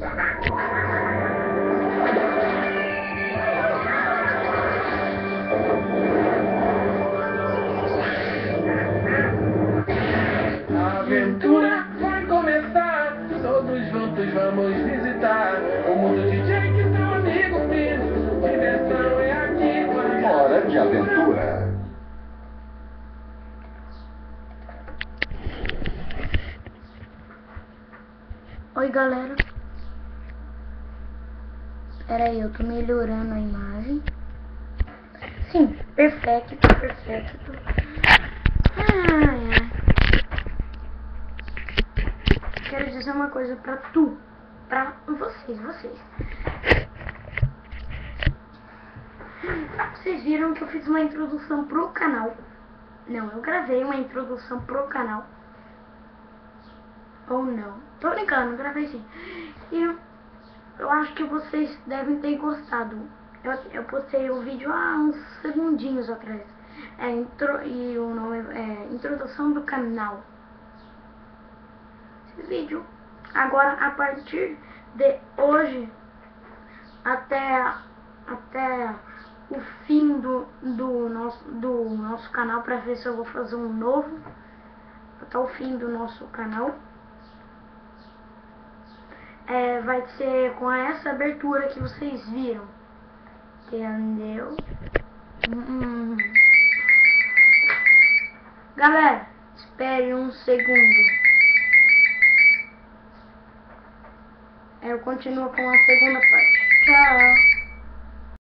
A aventura vai começar, todos juntos vamos visitar o mundo de Jake, seu amigo Finn. Diversão é aqui. Hora de aventura. Oi galera, pera aí, eu tô melhorando a imagem. Sim, perfeito, perfeito. Ai, ai. Quero dizer uma coisa pra vocês. Vocês viram que eu fiz uma introdução pro canal. Não, eu gravei uma introdução pro canal. Ou não, tô brincando, gravei sim. E eu acho que vocês devem ter gostado. Eu postei o vídeo há uns segundinhos atrás. E o nome é Introdução do Canal. Esse vídeo. Agora, a partir de hoje até o fim do nosso canal, para ver se eu vou fazer um novo. Até o fim do nosso canal. Vai ser com essa abertura que vocês viram. Entendeu? Galera, espere um segundo. Eu continuo com a segunda parte. Tchau.